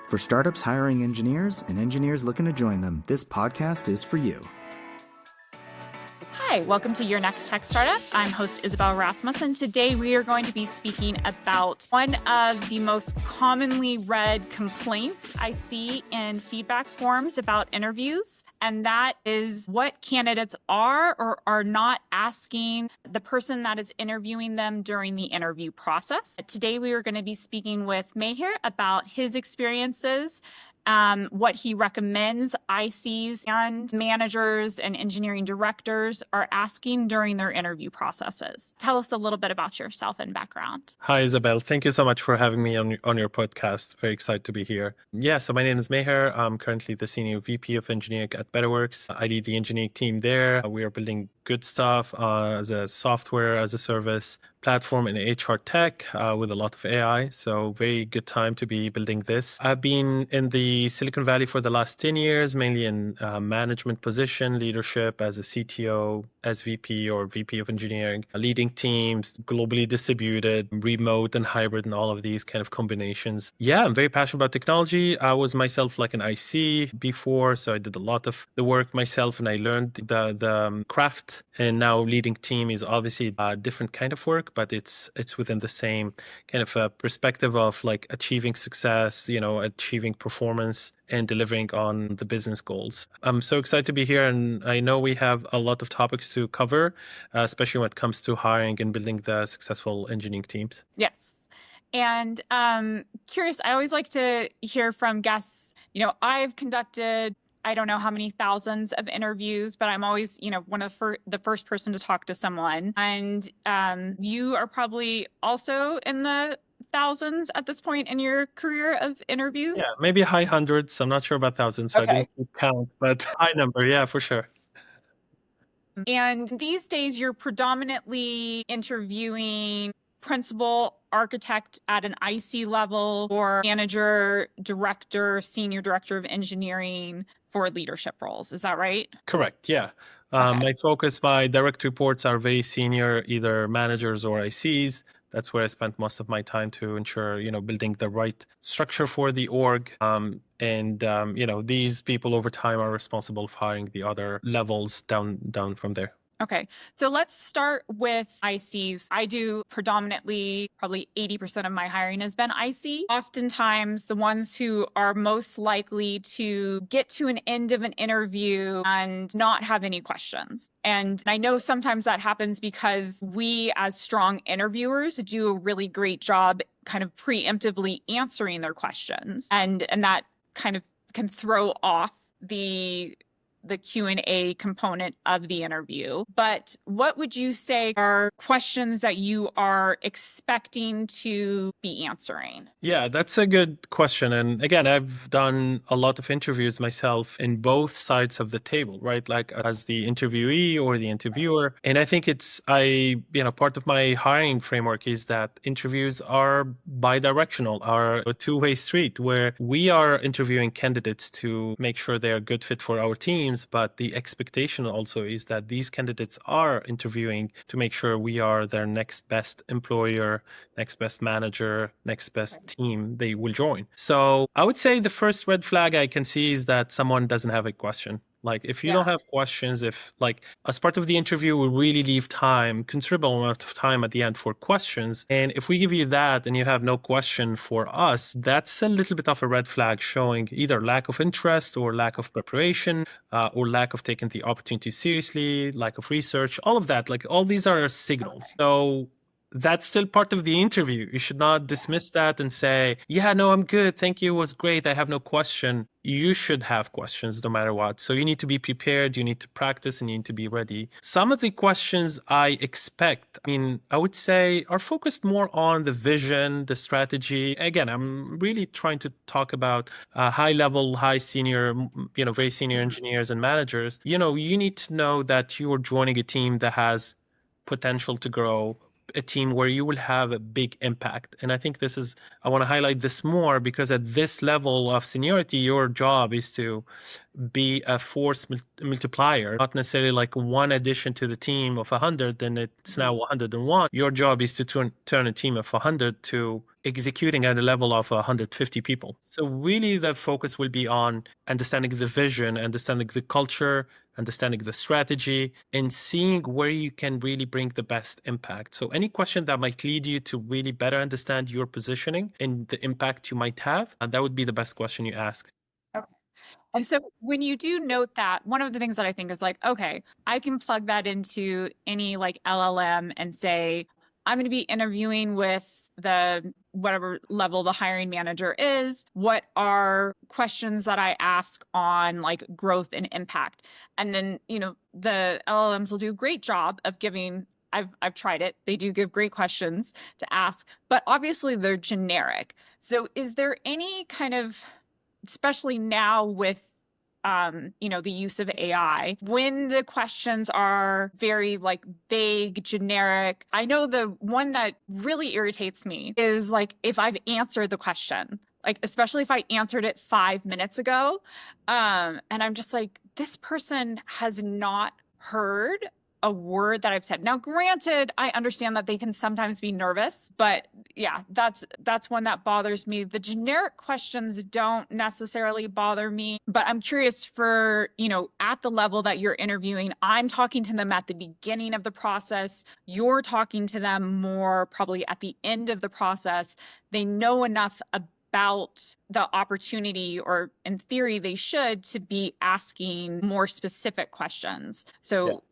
For startups hiring engineers and engineers looking to join them, this podcast is for you. Hi, welcome to Your Next Tech Startup. I'm host Isabel Rasmussen. Today we are going to be speaking about one of the most commonly read complaints I see in feedback forms about interviews, and that is what candidates are or are not asking the person that is interviewing them during the interview process. Today we are going to be speaking with Maher about his experiences, what he recommends ICs and managers and engineering directors are asking during their interview processes. Tell us a little bit about yourself and background. Hi, Isabel. Thank you so much for having me on your podcast. Very excited to be here. Yeah, so my name is Maher. I'm currently the Senior VP of Engineering at Betterworks. I lead the engineering team there. We are building good stuff as a software as a service platform in HR tech with a lot of AI. So very good time to be building this. I've been in the Silicon Valley for the last 10 years, mainly in management position, leadership as a CTO, SVP or VP of engineering, leading teams, globally distributed, remote and hybrid and all of these kind of combinations. Yeah, I'm very passionate about technology. I was myself like an IC before, so I did a lot of the work myself and I learned the craft. And now leading team is obviously a different kind of work, but it's within the same kind of perspective of like achieving success, achieving performance and delivering on the business goals. I'm so excited to be here, and I know we have a lot of topics to cover, especially when it comes to hiring and building the successful engineering teams. Yes. And curious, I always like to hear from guests. I've conducted I don't know how many thousands of interviews, but I'm always, one of the first person to talk to someone. And you are probably also in the thousands at this point in your career of interviews? Yeah, maybe high hundreds. I'm not sure about thousands, so I didn't keep count, but high number, yeah, for sure. And these days, you're predominantly interviewing principal architect at an IC level or manager, director, senior director of engineering for leadership roles. Is that right? Correct, yeah. My direct reports are very senior, either managers or ICs. That's where I spent most of my time to ensure, building the right structure for the org. These people over time are responsible for hiring the other levels down from there. Okay, so let's start with ICs. I do predominantly, probably 80% of my hiring has been IC. Oftentimes, the ones who are most likely to get to an end of an interview and not have any questions. And I know sometimes that happens because we, as strong interviewers, do a really great job kind of preemptively answering their questions. And that kind of can throw off the Q&A component of the interview. But what would you say are questions that you are expecting to be answering? Yeah, that's a good question. And again, I've done a lot of interviews myself in both sides of the table, right? Like as the interviewee or the interviewer. And I think part of my hiring framework is that interviews are bi-directional, are a two-way street where we are interviewing candidates to make sure they're a good fit for our team. But the expectation also is that these candidates are interviewing to make sure we are their next best employer, next best manager, next best team they will join. So I would say the first red flag I can see is that someone doesn't have a question. Like if you don't have questions, if like as part of the interview, we really leave considerable amount of time at the end for questions. And if we give you that and you have no question for us, that's a little bit of a red flag showing either lack of interest or lack of preparation or lack of taking the opportunity seriously, lack of research, all of that. Like all these are signals. So that's still part of the interview. You should not dismiss that and say, yeah, no, I'm good. Thank you. It was great. I have no question. You should have questions no matter what. So you need to be prepared. You need to practice and you need to be ready. Some of the questions I expect, I would say are focused more on the vision, the strategy. Again, I'm really trying to talk about high level, high senior, very senior engineers and managers. You need to know that you are joining a team that has potential to grow, a team where you will have a big impact. And I think I want to highlight this more because at this level of seniority, your job is to, be a force multiplier, not necessarily like one addition to the team of 100, then it's now 101. Your job is to turn a team of 100 to executing at a level of 150 people. So really the focus will be on understanding the vision, understanding the culture, understanding the strategy, and seeing where you can really bring the best impact. So any question that might lead you to really better understand your positioning and the impact you might have, and that would be the best question you ask. Okay. And so when you do note that, one of the things that I think is like, okay, I can plug that into any like LLM and say, I'm going to be interviewing with the whatever level the hiring manager is. What are questions that I ask on like growth and impact? And then, the LLMs will do a great job of giving. I've tried it. They do give great questions to ask, but obviously they're generic. So is there any kind of, especially now with the use of AI, when the questions are very like vague, generic? I know the one that really irritates me is like if I've answered the question, like especially if I answered it 5 minutes ago, and I'm just like, this person has not heard a word that I've said. Now, granted, I understand that they can sometimes be nervous, but yeah, that's one that bothers me. The generic questions don't necessarily bother me, but I'm curious for, at the level that you're interviewing, I'm talking to them at the beginning of the process. You're talking to them more probably at the end of the process. They know enough about the opportunity, or in theory, they should, to be asking more specific questions. So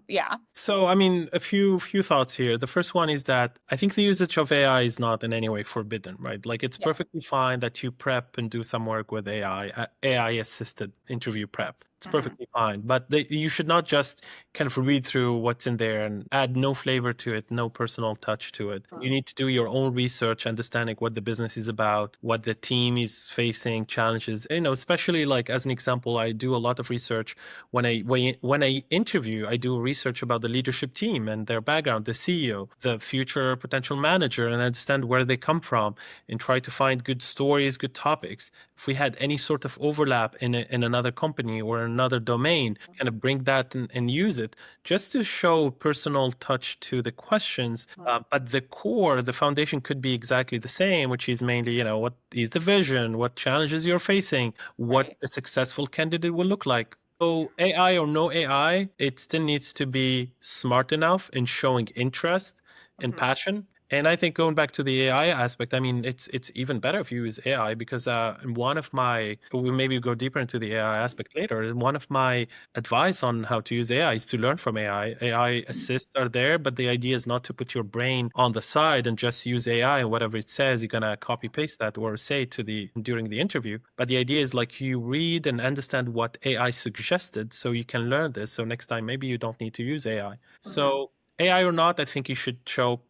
yeah. So, I mean, a few thoughts here. The first one is that I think the usage of AI is not in any way forbidden, right? Like it's perfectly fine that you prep and do some work with AI, AI assisted interview prep. It's perfectly fine, but you should not just kind of read through what's in there and add no flavor to it, no personal touch to it. You need to do your own research, understanding what the business is about, what the team is facing, challenges. Especially like as an example, I do a lot of research when I interview. I do research about the leadership team and their background, the CEO, the future potential manager, and understand where they come from, and try to find good stories, good topics. If we had any sort of overlap in another company or another domain, kind of bring that and use it just to show personal touch to the questions. But the core, the foundation could be exactly the same, which is mainly, what is the vision, what challenges you're facing, what a successful candidate will look like. So AI or no AI, it still needs to be smart enough in showing interest and passion. And I think going back to the AI aspect, I mean, it's even better if you use AI, because we maybe go deeper into the AI aspect later. One of my advice on how to use AI is to learn from AI. AI assists are there, but the idea is not to put your brain on the side and just use AI and whatever it says, you're gonna copy paste that or say during the interview. But the idea is like you read and understand what AI suggested, so you can learn this. So next time maybe you don't need to use AI. So AI or not, I think you should show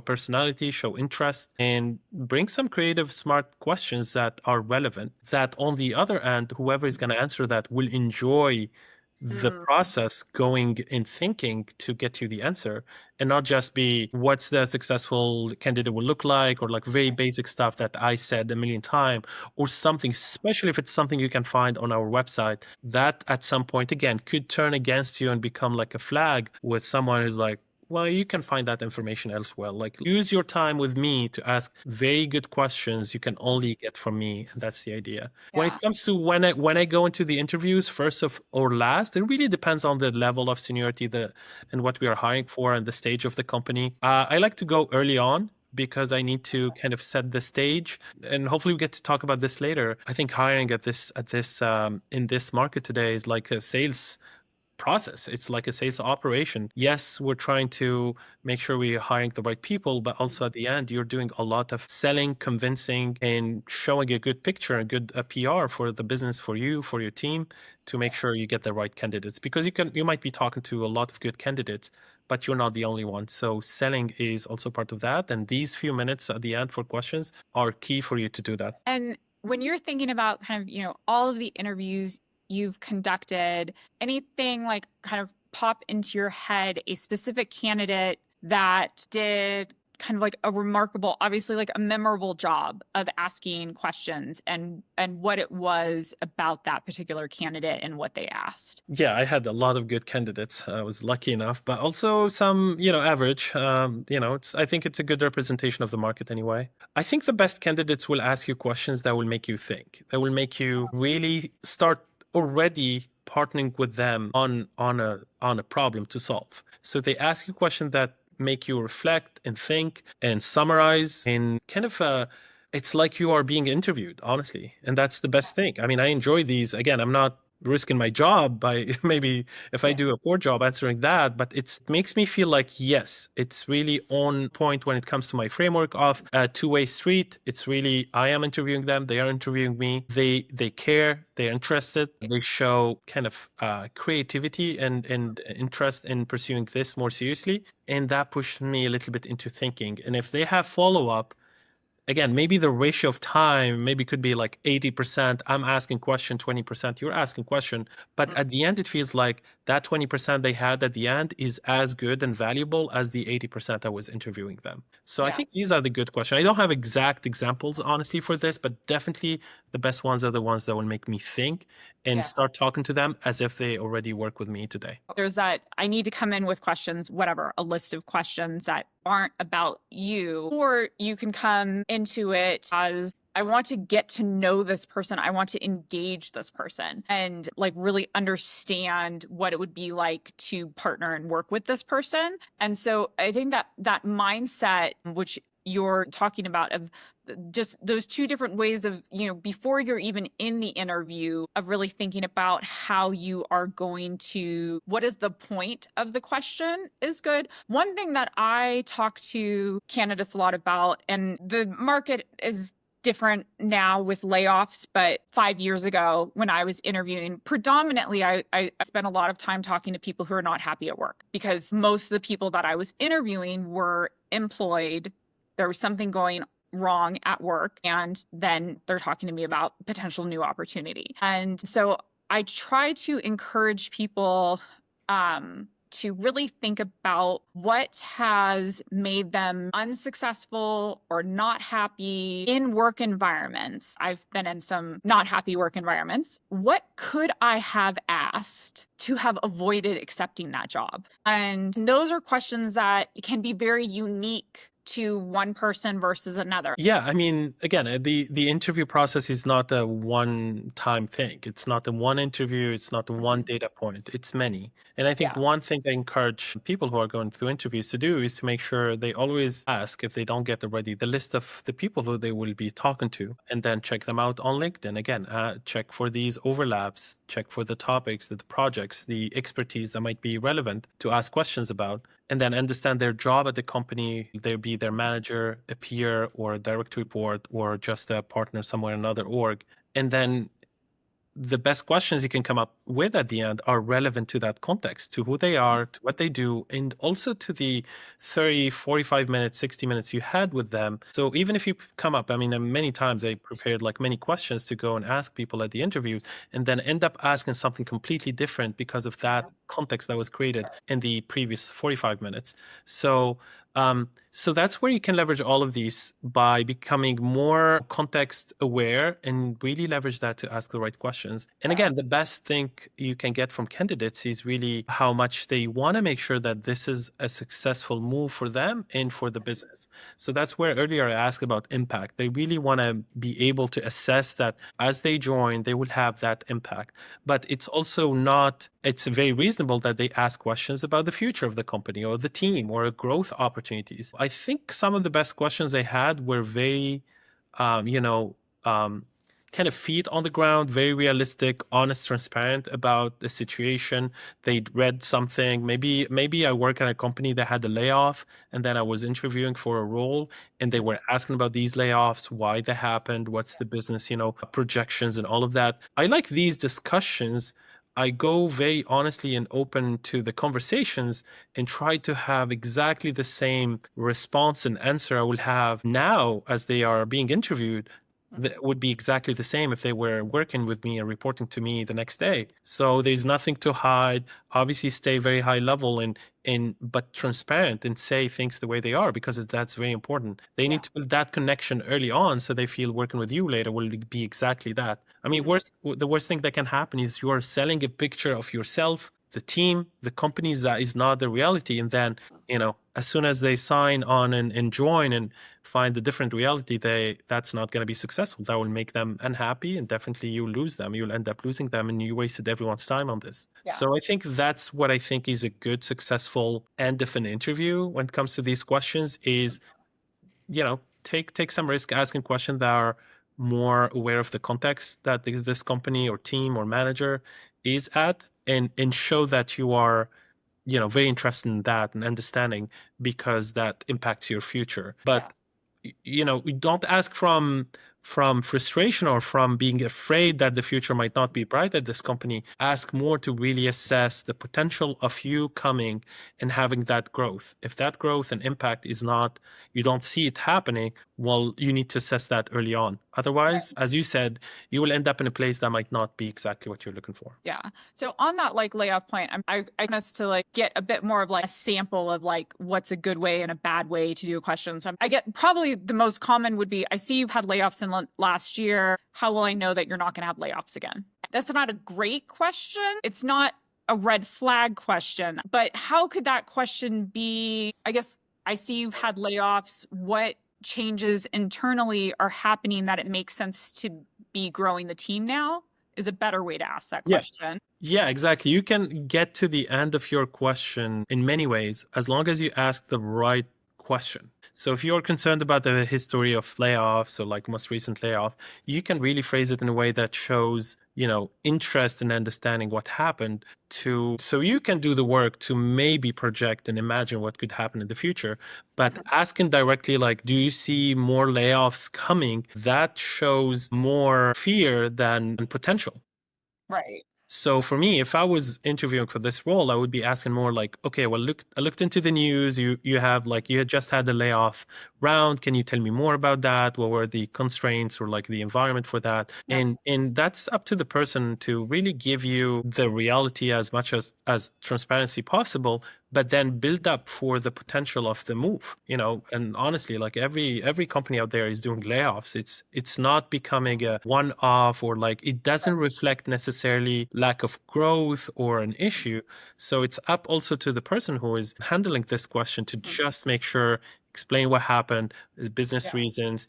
personality, show interest, and bring some creative, smart questions that are relevant, that on the other end, whoever is going to answer that will enjoy the process going and thinking to get you the answer, and not just be what's the successful candidate will look like, or like very basic stuff that I said a million times, or something, especially if it's something you can find on our website that at some point again could turn against you and become like a flag with someone who's like, well, you can find that information elsewhere. Like, use your time with me to ask very good questions you can only get from me. And that's the idea. When it comes to when I go into the interviews, first or last, it really depends on the level of seniority and what we are hiring for and the stage of the company. I like to go early on, because I need to kind of set the stage, and hopefully we get to talk about this later. I think hiring in this market today is like a sales process. It's like a sales operation. Yes, we're trying to make sure we're hiring the right people, but also at the end, you're doing a lot of selling, convincing, and showing a good picture, a good PR for the business, for you, for your team, to make sure you get the right candidates. Because you might be talking to a lot of good candidates, but you're not the only one. So selling is also part of that. And these few minutes at the end for questions are key for you to do that. And when you're thinking about kind of, all of the interviews you've conducted, anything like kind of pop into your head, a specific candidate that did kind of like a remarkable, obviously like a memorable job of asking questions and what it was about that particular candidate and what they asked. Yeah, I had a lot of good candidates. I was lucky enough, but also some, average. I think it's a good representation of the market anyway. I think the best candidates will ask you questions that will make you think, that will make you really start already partnering with them on a problem to solve. So they ask you questions that make you reflect and think and summarize in kind of it's like you are being interviewed, honestly. And that's the best thing. I mean, I enjoy these. Again, I'm not risking my job by maybe if I do a poor job answering that, but it makes me feel like, yes, it's really on point when it comes to my framework of a two-way street. It's really, I am interviewing them, they are interviewing me, they care, they're interested, they show kind of creativity and interest in pursuing this more seriously, and that pushed me a little bit into thinking. And if they have follow-up, again, maybe the ratio of time maybe could be like 80%. I'm asking question, 20% you're asking question. But at the end, it feels like that 20% they had at the end is as good and valuable as the 80% I was interviewing them. So I think these are the good questions. I don't have exact examples, honestly, for this, but definitely the best ones are the ones that will make me think and start talking to them as if they already work with me today. There's that I need to come in with questions, whatever, a list of questions that aren't about you, or you can come into it as I want to get to know this person. I want to engage this person and like really understand what it would be like to partner and work with this person. And so I think that mindset, which you're talking about, of just those two different ways of, before you're even in the interview, of really thinking about how you are going to, what is the point of the question, is good. One thing that I talk to candidates a lot about, and the market is different now with layoffs, but 5 years ago when I was interviewing, predominantly I spent a lot of time talking to people who are not happy at work, because most of the people that I was interviewing were employed. There was something going wrong at work, and then they're talking to me about potential new opportunity. And so I try to encourage people to really think about what has made them unsuccessful or not happy in work environments. I've been in some not happy work environments. What could I have asked to have avoided accepting that job? And those are questions that can be very unique to one person versus another. Yeah, I mean, again, the interview process is not a one-time thing. It's not a one interview. It's not a one data point. It's many. And I think one thing I encourage people who are going through interviews to do is to make sure they always ask, if they don't get already, the list of the people who they will be talking to, and then check them out on LinkedIn. Again, check for these overlaps, check for the topics, the projects, the expertise that might be relevant to ask questions about, and then understand their job at the company. They'll be their manager, a peer, or a direct report, or just a partner somewhere in another org. And then the best questions you can come up with at the end are relevant to that context, to who they are, to what they do, and also to the 30, 45 minutes, 60 minutes you had with them. So even if you come up, I mean, many times I prepared like many questions to go and ask people at the interviews, and then end up asking something completely different because of that context that was created in the previous 45 minutes. So that's where you can leverage all of these by becoming more context aware and really leverage that to ask the right questions. And again, the best thing you can get from candidates is really how much they want to make sure that this is a successful move for them and for the business. So that's where earlier I asked about impact. They really want to be able to assess that as they join, they will have that impact. But it's also not, it's very reasonable that they ask questions about the future of the company or the team or growth opportunities. I think some of the best questions they had were very, kind of feet on the ground, very realistic, honest, transparent about the situation. They'd read something. Maybe I work at a company that had a layoff, and then I was interviewing for a role, and they were asking about these layoffs, why they happened, what's the business, projections and all of that. I like these discussions. I go very honestly and open to the conversations and try to have exactly the same response and answer I will have now as they are being interviewed would be exactly the same if they were working with me and reporting to me the next day. So there's nothing to hide. Obviously, stay very high level and but transparent and say things the way they are, because that's very important. They need to build that connection early on so they feel working with you later will be exactly that. I mean, the worst thing that can happen is you are selling a picture of yourself, the team, the companies that is not the reality. And then, as soon as they sign on and join and find a different reality, that's not going to be successful. That will make them unhappy, and definitely you lose them. You'll end up losing them, and you wasted everyone's time on this. So I think that's what I think is a good, successful end of an interview when it comes to these questions is, take some risk asking questions that are more aware of the context that this company or team or manager is at, and show that you are very interested in that and understanding, because that impacts your future. But we don't ask from frustration or from being afraid that the future might not be bright at this company. Ask more to really assess the potential of you coming and having that growth. If that growth and impact is not, you don't see it happening, well, you need to assess that early on. Otherwise, as you said, you will end up in a place that might not be exactly what you're looking for. Yeah. So on that layoff point, I want us to get a bit more of a sample of what's a good way and a bad way to do a question. So I get probably the most common would be, I see you've had layoffs in last year. How will I know that you're not going to have layoffs again? That's not a great question. It's not a red flag question, but how could that question be? I guess I see you've had layoffs. What changes internally are happening that it makes sense to be growing the team now? Is a better way to ask that question. Yeah, exactly. You can get to the end of your question in many ways, as long as you ask the right question. So if you're concerned about the history of layoffs or most recent layoff, you can really phrase it in a way that shows, interest in understanding what happened, so you can do the work to maybe project and imagine what could happen in the future. But asking directly, do you see more layoffs coming? That shows more fear than potential. Right. So for me, if I was interviewing for this role, I would be asking more okay, well, I looked into the news. You have you had just had the layoff round. Can you tell me more about that? What were the constraints or the environment for that? Yeah. And that's up to the person to really give you the reality as much as transparency possible, but then build up for the potential of the move. And honestly, every company out there is doing layoffs. It's not becoming a one-off, or it doesn't reflect necessarily lack of growth or an issue. So it's up also to the person who is handling this question to just make sure, explain what happened, business reasons,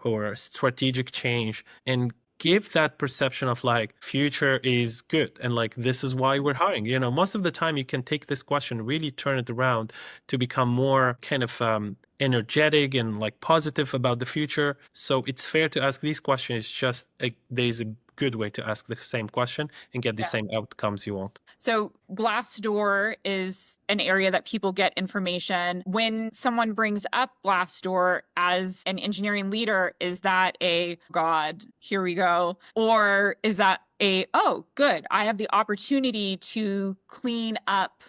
or strategic change, and give that perception of future is good, and this is why we're hiring. Most of the time you can take this question, really turn it around to become more kind of energetic and positive about the future. So it's fair to ask these questions. It's just there's a good way to ask the same question and get the same outcomes you want. So Glassdoor is an area that people get information. When someone brings up Glassdoor as an engineering leader, is that a God, here we go? Or is that oh, good, I have the opportunity to clean up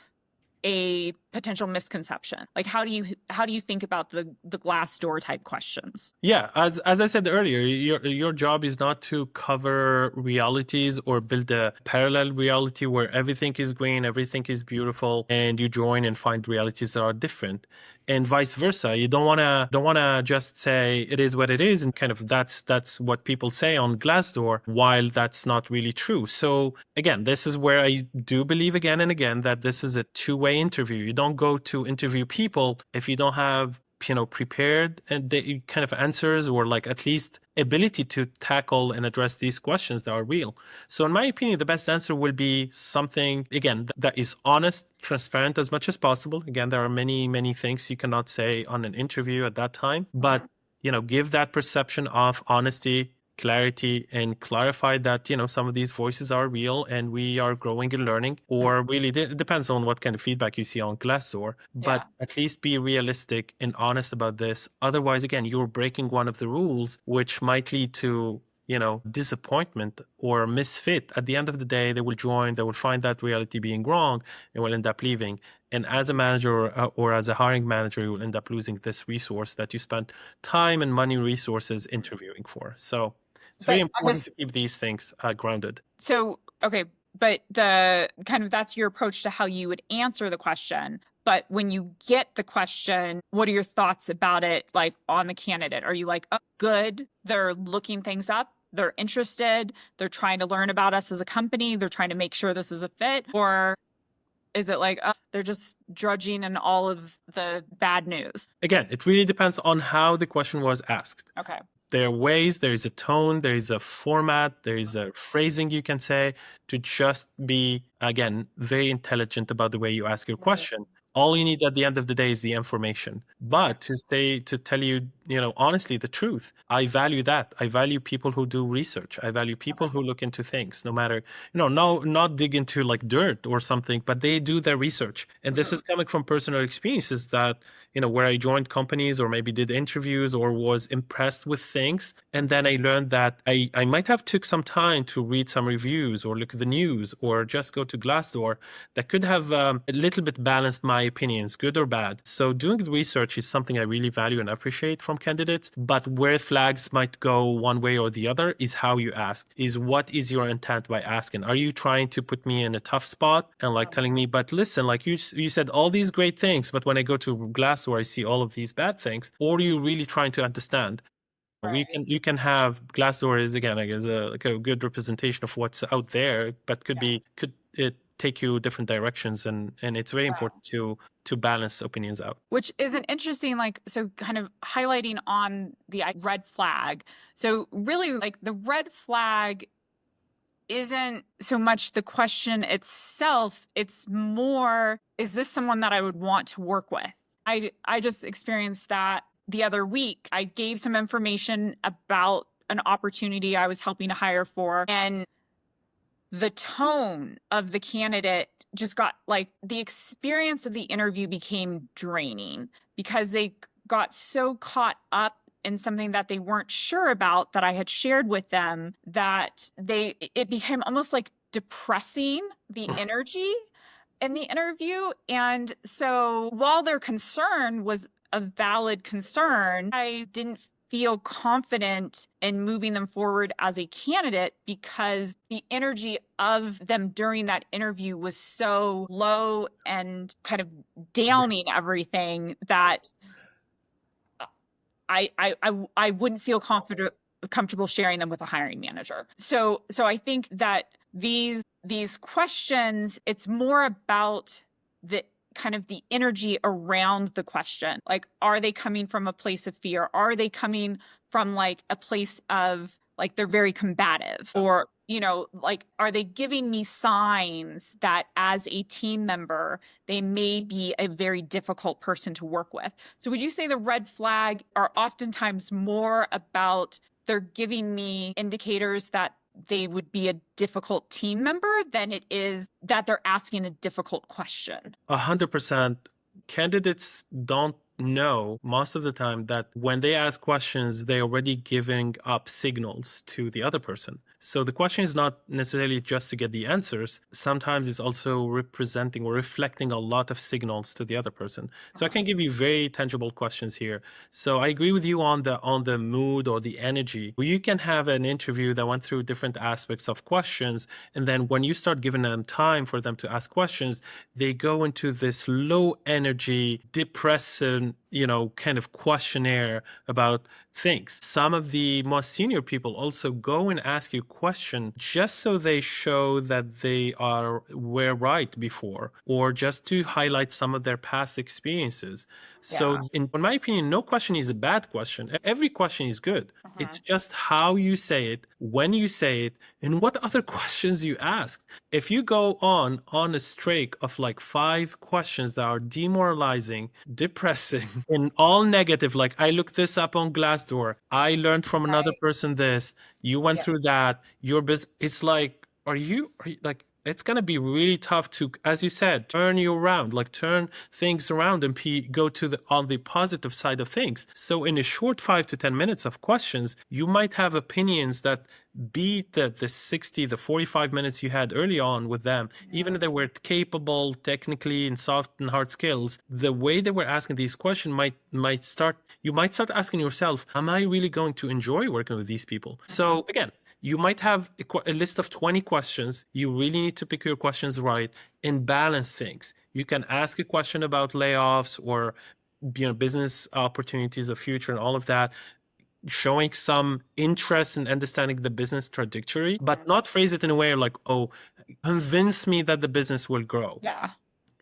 a potential misconception? How do you think about the Glassdoor type questions? Yeah, as I said earlier, your job is not to cover realities or build a parallel reality where everything is green, everything is beautiful, and you join and find realities that are different, and vice versa. You don't wanna just say it is what it is, and kind of that's what people say on Glassdoor, while that's not really true. So again, this is where I do believe again and again that this is a two-way interview. You don't go to interview people if you don't have prepared and the kind of answers, or at least ability to tackle and address these questions that are real. So in my opinion, the best answer will be something, again, that is honest, transparent as much as possible. Again, there are many things you cannot say on an interview at that time, but give that perception of honesty, clarity, and clarify that some of these voices are real and we are growing and learning. Or really, it depends on what kind of feedback you see on Glassdoor, but at least be realistic and honest about this. Otherwise, again, you're breaking one of the rules, which might lead to disappointment or misfit, at the end of the day, they will join, they will find that reality being wrong, and will end up leaving. And as a manager or as a hiring manager, you will end up losing this resource that you spent time and money resources interviewing for. So it's very important to keep these things grounded. So, okay, but the kind of that's your approach to how you would answer the question. But when you get the question, what are your thoughts about it, like on the candidate? Are you like, oh, good, they're looking things up, they're interested, they're trying to learn about us as a company, they're trying to make sure this is a fit? Or is it like, oh, they're just drudging in all of the bad news? Again, it really depends on how the question was asked. Okay. There are ways, there is a tone, there is a format, there is a phrasing you can say to just be, again, very intelligent about the way you ask your question. All you need at the end of the day is the information. But to tell you, honestly, the truth, I value that. I value people who do research. I value people who look into things, no matter, not dig into like dirt or something, but they do their research. And this is coming from personal experiences that, where I joined companies or maybe did interviews or was impressed with things. And then I learned that I might have took some time to read some reviews or look at the news or just go to Glassdoor that could have a little bit balanced my opinions, good or bad. So doing the research is something I really value and appreciate from candidates. But where flags might go one way or the other is how you ask, is what is your intent by asking? Are you trying to put me in a tough spot and like telling me, but listen, like you said all these great things, but when I go to Glassdoor, I see all of these bad things? Or are you really trying to understand? Right. You can have Glassdoor is again like a good representation of what's out there, but could it take you different directions, and it's very important to balance opinions out. Which is an interesting, so kind of highlighting on the red flag. So really, like, the red flag isn't so much the question itself, it's more, is this someone that I would want to work with? I just experienced that the other week. I gave some information about an opportunity I was helping to hire for, and the tone of the candidate just got, like, the experience of the interview became draining because they got so caught up in something that they weren't sure about that I had shared with them that it became almost like depressing, the energy in the interview. And so while their concern was a valid concern, I didn't feel confident in moving them forward as a candidate because the energy of them during that interview was so low and kind of downing everything that I wouldn't feel comfortable sharing them with a hiring manager. So I think that these questions, it's more about the kind of the energy around the question. Like, are they coming from a place of fear? Are they coming from like a place of like they're very combative? Or, like, are they giving me signs that as a team member, they may be a very difficult person to work with? So would you say the red flag are oftentimes more about they're giving me indicators that they would be a difficult team member than it is that they're asking a difficult question? 100%. Candidates don't know most of the time that when they ask questions, they're already giving up signals to the other person. So the question is not necessarily just to get the answers. Sometimes it's also representing or reflecting a lot of signals to the other person. So I can give you very tangible questions here. So I agree with you on the mood or the energy. You can have an interview that went through different aspects of questions, and then when you start giving them time for them to ask questions, they go into this low energy, depressive, kind of questionnaire about things. Some of the most senior people also go and ask you question just so they show that they were right before, or just to highlight some of their past experiences. So in my opinion, no question is a bad question. Every question is good. It's just how you say it, when you say it, and what other questions you ask. If you go on a streak of like 5 questions that are demoralizing, depressing, and all negative, like I looked this up on Glassdoor, I learned from another person this, you went through that, your business, it's like, are you like, it's going to be really tough to, as you said, turn you around, like turn things around and go to on the positive side of things. So in a short 5 to 10 minutes of questions, you might have opinions that beat the 60, the 45 minutes you had early on with them. Even if they were capable technically in soft and hard skills, the way they were asking these questions you might start asking yourself, am I really going to enjoy working with these people? So again, you might have a list of 20 questions. You really need to pick your questions right and balance things. You can ask a question about layoffs or business opportunities of future and all of that, showing some interest in understanding the business trajectory, but not phrase it in a way like, oh, convince me that the business will grow. Yeah.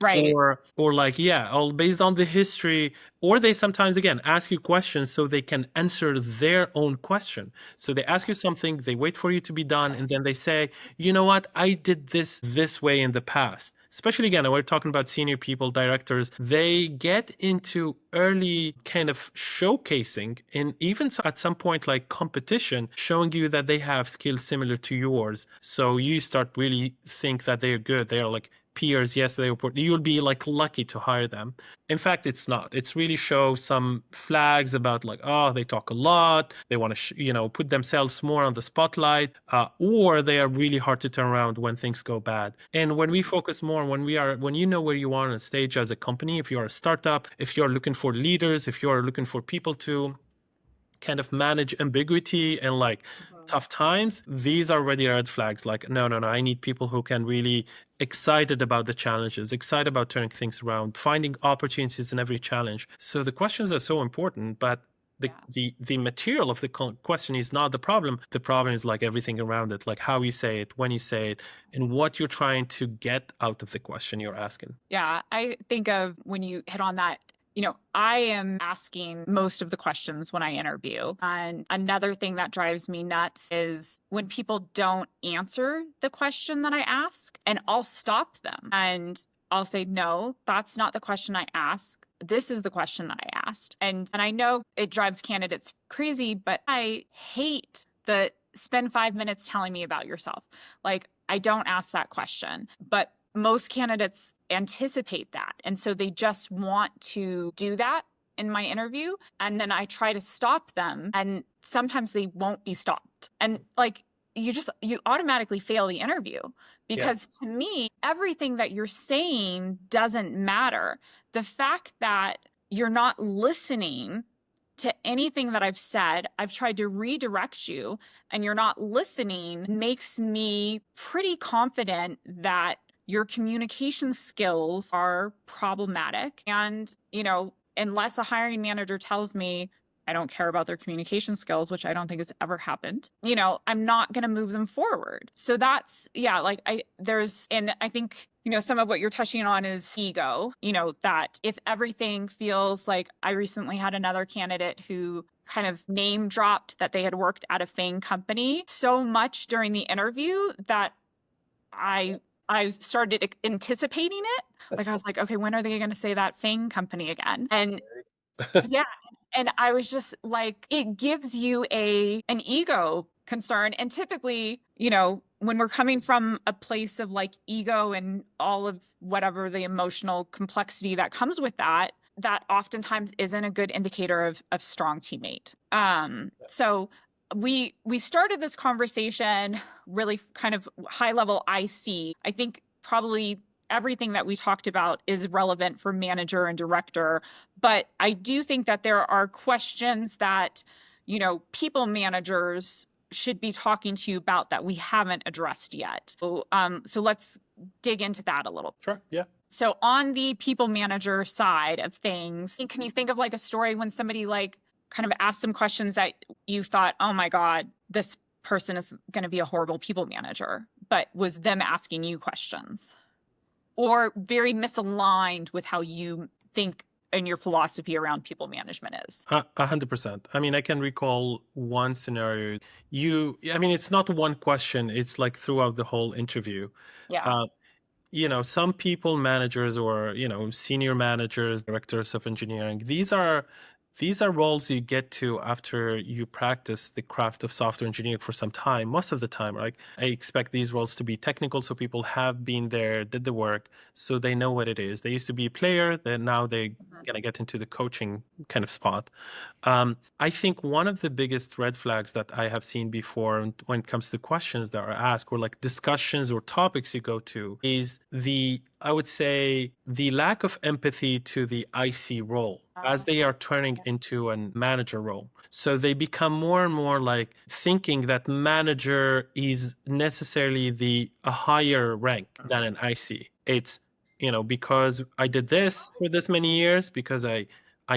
Right. Or like, yeah, all based on the history. Or they sometimes, again, ask you questions so they can answer their own question. So they ask you something, they wait for you to be done, and then they say, you know what, I did this way in the past. Especially, again, we're talking about senior people, directors. They get into early kind of showcasing and even at some point like competition, showing you that they have skills similar to yours. So you start really think that they're good. They're like peers, yes, you'll be like lucky to hire them. In fact, it's not. It's really show some flags about like, oh, they talk a lot. They want to, put themselves more on the spotlight, or they are really hard to turn around when things go bad. And when we focus more, when you know where you are on a stage as a company, if you're a startup, if you're looking for leaders, if you're looking for people to kind of manage ambiguity and like tough times, these are already red flags. Like, no, I need people who can really excited about the challenges, excited about turning things around, finding opportunities in every challenge. So the questions are so important, but the material of the question is not the problem. The problem is like everything around it, like how you say it, when you say it, and what you're trying to get out of the question you're asking. Yeah, I think of when you hit on that, I am asking most of the questions when I interview. And another thing that drives me nuts is when people don't answer the question that I ask, and I'll stop them and I'll say, no, that's not the question I asked. This is the question that I asked. And I know it drives candidates crazy, but I hate the spend 5 minutes telling me about yourself. Like, I don't ask that question, but most candidates anticipate that. And so they just want to do that in my interview. And then I try to stop them, and sometimes they won't be stopped. And like, you automatically fail the interview because to me, everything that you're saying doesn't matter. The fact that you're not listening to anything that I've said, I've tried to redirect you, and you're not listening, makes me pretty confident that your communication skills are problematic. And, unless a hiring manager tells me I don't care about their communication skills, which I don't think has ever happened, I'm not going to move them forward. So that's, and I think, some of what you're touching on is ego, that if everything feels like, I recently had another candidate who kind of name dropped that they had worked at a FANG company so much during the interview that I started anticipating it. Like, I was like, okay, when are they going to say that FANG company again? And yeah. And I was just like, it gives you an ego concern. And typically, when we're coming from a place of like ego and all of whatever the emotional complexity that comes with that oftentimes isn't a good indicator of strong teammate. So we started this conversation really kind of high level IC. I think probably everything that we talked about is relevant for manager and director, but I do think that there are questions that, people managers should be talking to you about that we haven't addressed yet. So let's dig into that a little. Sure. Yeah. So on the people manager side of things, can you think of like a story when somebody like kind of asked some questions that you thought, oh my God, this person is going to be a horrible people manager, but was them asking you questions? Or very misaligned with how you think and your philosophy around people management is? 100%. I mean, I can recall one scenario. It's not one question. It's like throughout the whole interview. Yeah. Some people managers or, senior managers, directors of engineering, these are these are roles you get to after you practice the craft of software engineering for some time, most of the time. Right? I expect these roles to be technical, so people have been there, did the work, so they know what it is. They used to be a player, then now they're going to get into the coaching kind of spot. I think one of the biggest red flags that I have seen before when it comes to questions that are asked or like discussions or topics you go to is I would say, the lack of empathy to the IC role as they are turning into a manager role. So they become more and more like thinking that manager is necessarily a higher rank than an IC. It's, because I did this for this many years, because I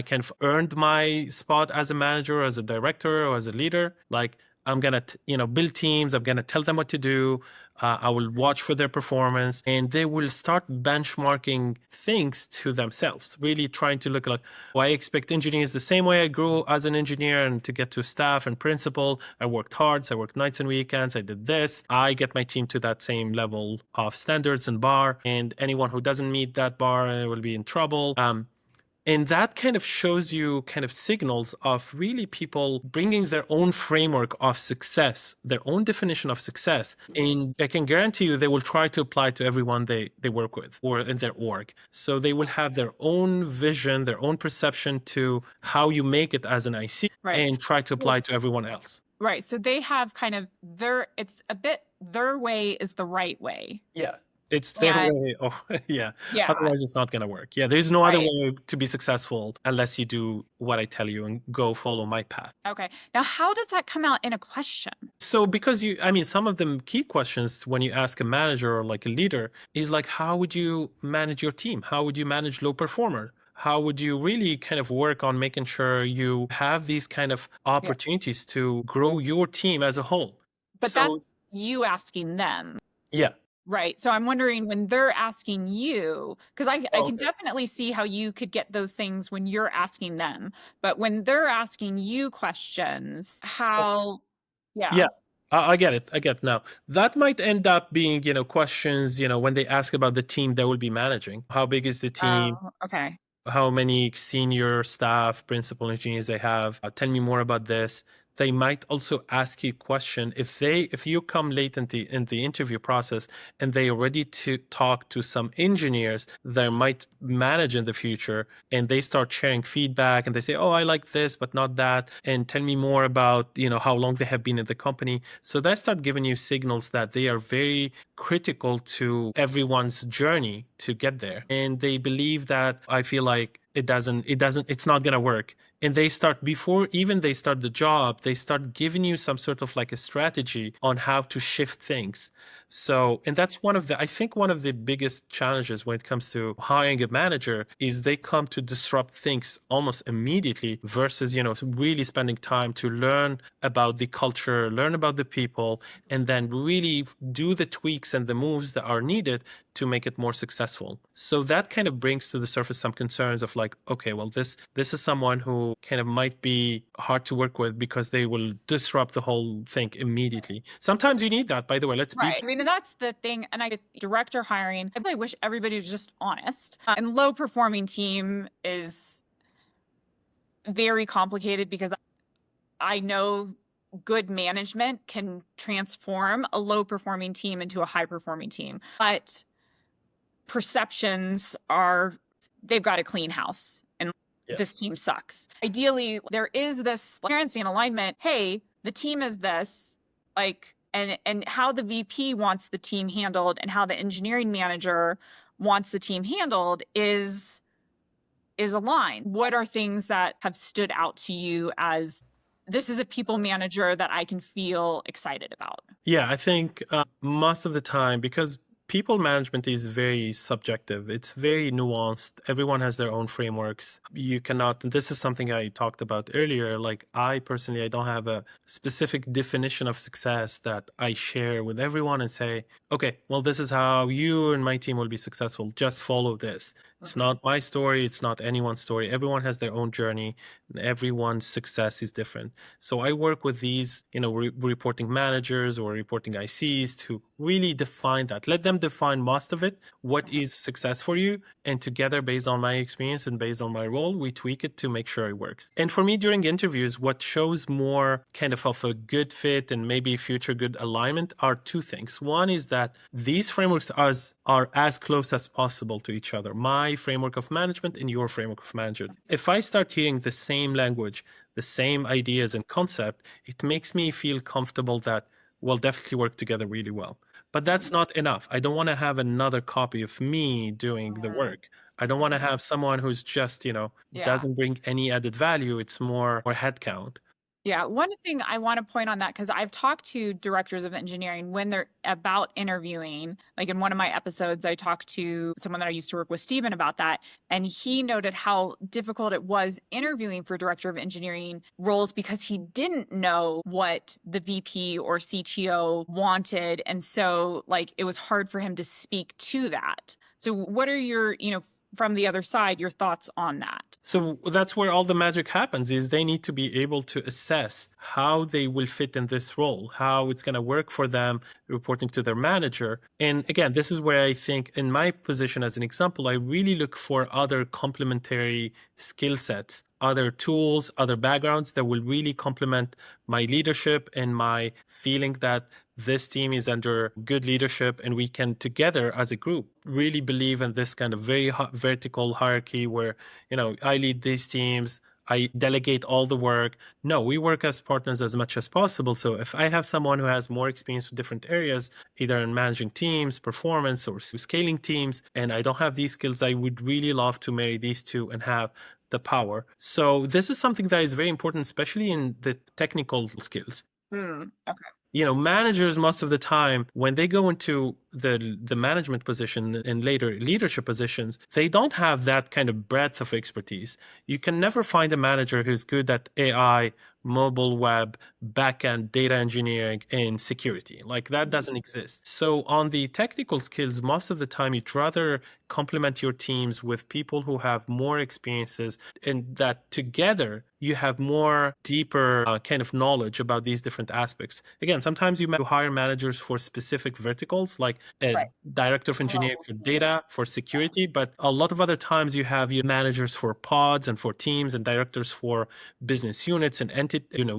can earned my spot as a manager, as a director, or as a leader. Like I'm gonna, build teams. I'm gonna tell them what to do. I will watch for their performance, and they will start benchmarking things to themselves. Really trying to look like, well, I expect engineers the same way I grew as an engineer, and to get to staff and principal, I worked hard. So I worked nights and weekends. I did this. I get my team to that same level of standards and bar, and anyone who doesn't meet that bar will be in trouble. And that kind of shows you kind of signals of really people bringing their own framework of success, their own definition of success. And I can guarantee you they will try to apply to everyone they work with or in their org. So they will have their own vision, their own perception to how you make it as an IC and try to apply to everyone else. Right. So they have kind of it's a bit, their way is the right way. Yeah. It's their way. Oh, yeah. Yeah. Otherwise, it's not going to work. Yeah. There's no other way to be successful unless you do what I tell you and go follow my path. Okay. Now, how does that come out in a question? So because some of the key questions when you ask a manager or like a leader is like, how would you manage your team? How would you manage low performer? How would you really kind of work on making sure you have these kind of opportunities to grow your team as a whole? But that's you asking them. Yeah. Right. So I'm wondering when they're asking you, because I can definitely see how you could get those things when you're asking them. But when they're asking you questions, how, Yeah. I get it. I get it now. That might end up being, questions, when they ask about the team they will be managing. How big is the team? Okay. How many senior staff, principal engineers they have? Tell me more about this. They might also ask you a question if you come late in the interview process and they are ready to talk to some engineers that might manage in the future, and they start sharing feedback and they say, oh, I like this but not that, and tell me more about how long they have been in the company. So they start giving you signals that they are very critical to everyone's journey to get there, and they believe that I feel like it's not going to work. And they start, before even they start the job, they start giving you some sort of like a strategy on how to shift things. So, and that's I think one of the biggest challenges when it comes to hiring a manager is they come to disrupt things almost immediately versus, really spending time to learn about the culture, learn about the people, and then really do the tweaks and the moves that are needed to make it more successful. So that kind of brings to the surface some concerns of like, okay, well, this is someone who kind of might be hard to work with because they will disrupt the whole thing immediately. Sometimes you need that, by the way. Let's be I mean, that's the thing. And director hiring, I really wish everybody was just honest. And low performing team is very complicated because I know good management can transform a low performing team into a high performing team. But perceptions they've got a clean house and this team sucks. Ideally, there is this transparency and alignment. Hey, the team is this, and how the VP wants the team handled and how the engineering manager wants the team handled is aligned. What are things that have stood out to you as this is a people manager that I can feel excited about? Yeah, I think most of the time, because people management is very subjective. It's very nuanced. Everyone has their own frameworks. You cannot, and this is something I talked about earlier. Like I personally, I don't have a specific definition of success that I share with everyone and say, okay, well, this is how you and my team will be successful. Just follow this. It's not my story. It's not anyone's story. Everyone has their own journey, and everyone's success is different. So I work with these, reporting managers or reporting ICs to really define that. Let them define most of it. What is success for you? And together, based on my experience and based on my role, we tweak it to make sure it works. And for me, during interviews, what shows more kind of a good fit and maybe future good alignment are two things. One is that these frameworks are as close as possible to each other. My framework of management and your framework of management. If I start hearing the same language, the same ideas and concept, it makes me feel comfortable that we'll definitely work together really well. But that's not enough. I don't want to have another copy of me doing the work. I don't want to have someone who's just, doesn't bring any added value. It's more headcount. Yeah, one thing I want to point on that, because I've talked to directors of engineering when they're about interviewing. Like in one of my episodes, I talked to someone that I used to work with, Steven, about that. And he noted how difficult it was interviewing for director of engineering roles because he didn't know what the VP or CTO wanted. And so it was hard for him to speak to that. So what are your, from the other side, your thoughts on that? So that's where all the magic happens, is they need to be able to assess how they will fit in this role, how it's going to work for them reporting to their manager. And again, this is where I think in my position as an example, I really look for other complementary skill sets, other tools, other backgrounds that will really complement my leadership and my feeling that this team is under good leadership and we can together as a group really believe in this kind of very vertical hierarchy where, I lead these teams, I delegate all the work. No, we work as partners as much as possible. So if I have someone who has more experience with different areas, either in managing teams, performance, or scaling teams, and I don't have these skills, I would really love to marry these two and have the power. So this is something that is very important, especially in the technical skills. Okay. Managers most of the time, when they go into the management position and later leadership positions, they don't have that kind of breadth of expertise. You can never find a manager who's good at AI, mobile web, backend data engineering, and security. That doesn't exist. So on the technical skills, most of the time you'd rather complement your teams with people who have more experiences, and that together you have more deeper kind of knowledge about these different aspects. Again, sometimes you hire managers for specific verticals, like a director of engineering for data, for security, but a lot of other times you have your managers for pods and for teams and directors for business units and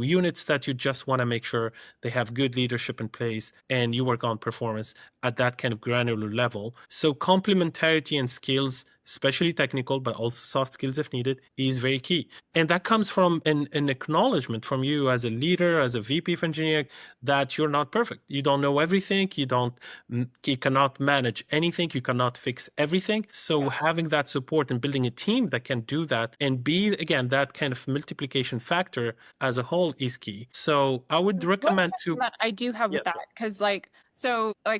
units that you just want to make sure they have good leadership in place and you work on performance at that kind of granular level. So complementarity and skills, especially technical, but also soft skills if needed, is very key. And that comes from an acknowledgement from you as a leader, as a VP of engineering, that you're not perfect. You don't know everything. You cannot manage anything. You cannot fix everything. So having that support and building a team that can do that and be, again, that kind of multiplication factor as a whole is key. So I would recommend that I do have with that, because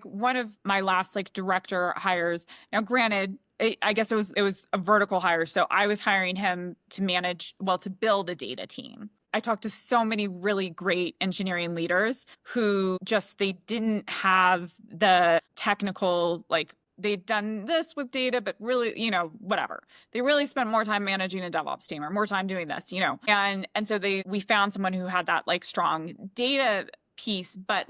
one of my last director hires, now granted, I guess it was a vertical hire. So I was hiring him to build a data team. I talked to so many really great engineering leaders who they didn't have the technical, they'd done this with data, but really, whatever. They really spent more time managing a DevOps team or more time doing this, and so we found someone who had that strong data piece, but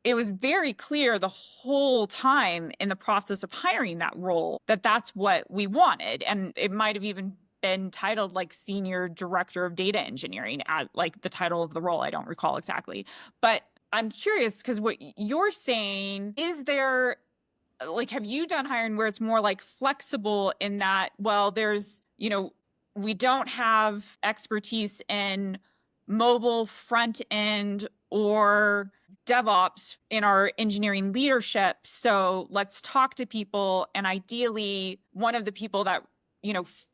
it was very clear the whole time in the process of hiring that role that that's what we wanted. And it might have even been titled senior director of data engineering at the title of the role. I don't recall exactly, but I'm curious because what you're saying, is there have you done hiring where it's more flexible in that, well, there's, we don't have expertise in mobile front end or DevOps in our engineering leadership. So let's talk to people. And ideally, one of the people that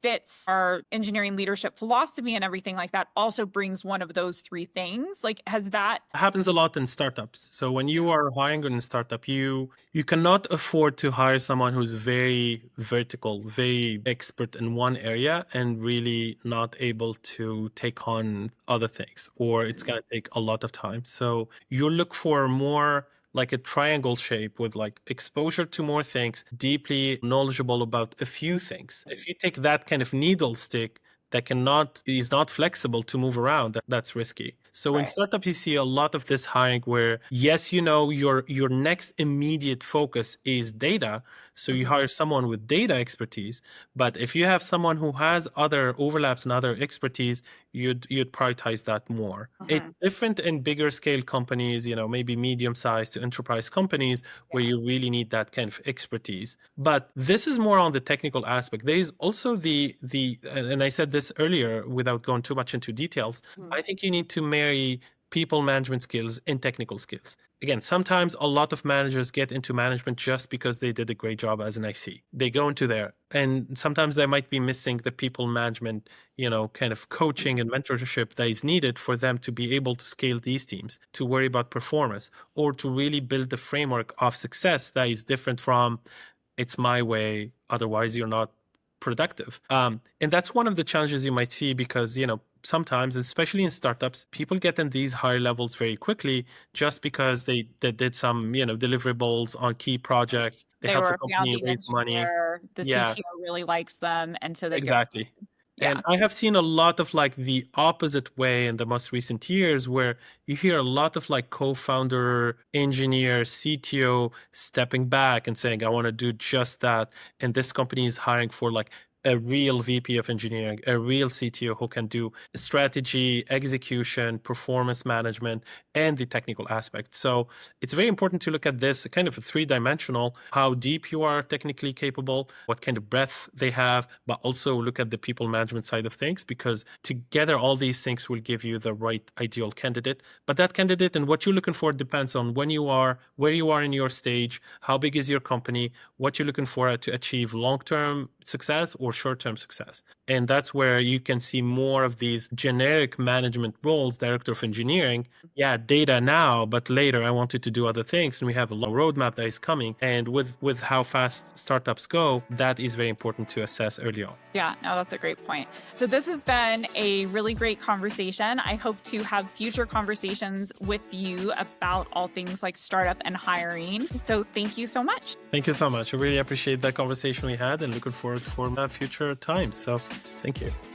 fits our engineering leadership philosophy and everything like that also brings one of those three things. Has that happens a lot in startups? So when you are hiring in a startup, you cannot afford to hire someone who's very vertical, very expert in one area and really not able to take on other things, or it's going to take a lot of time. So you look for more like a triangle shape with like exposure to more things, deeply knowledgeable about a few things. If you take that kind of needle stick that is not flexible to move around, that's risky. So in Right. startups, you see a lot of this hiring where, yes, your next immediate focus is data. So you hire someone with data expertise. But if you have someone who has other overlaps and other expertise, you'd prioritize that more. It's different in bigger scale companies, maybe medium sized to enterprise companies where you really need that kind of expertise. But this is more on the technical aspect. There is also and I said this earlier without going too much into details. I think you need to marry people management skills and technical skills. Again, sometimes a lot of managers get into management just because they did a great job as an IC. They go into there, and sometimes they might be missing the people management, kind of coaching and mentorship that is needed for them to be able to scale these teams, to worry about performance, or to really build the framework of success that is different from it's my way, otherwise you're not productive. And that's one of the challenges you might see because, sometimes, especially in startups, people get in these higher levels very quickly just because they did some, deliverables on key projects. They They helped were the a company founding raise money. engineer. The Yeah, CTO really likes them, and so they go. exactly. Yeah. And I have seen a lot of like the opposite way in the most recent years where you hear a lot of like co-founder, engineer, CTO stepping back and saying, I want to do just that. And this company is hiring for like a real VP of engineering, a real CTO who can do strategy, execution, performance management, and the technical aspect. So it's very important to look at this kind of a three-dimensional, how deep you are technically capable, what kind of breadth they have, but also look at the people management side of things, because together all these things will give you the right ideal candidate. But that candidate and what you're looking for depends on where you are in your stage, how big is your company, what you're looking for to achieve long-term success or short-term success. And that's where you can see more of these generic management roles, director of engineering. Yeah, data now, but later I wanted to do other things. And we have a long roadmap that is coming. And with how fast startups go, that is very important to assess early on. Yeah, no, that's a great point. So this has been a really great conversation. I hope to have future conversations with you about all things like startup and hiring. So thank you so much. Thank you so much. I really appreciate that conversation we had and looking forward for future times. So thank you.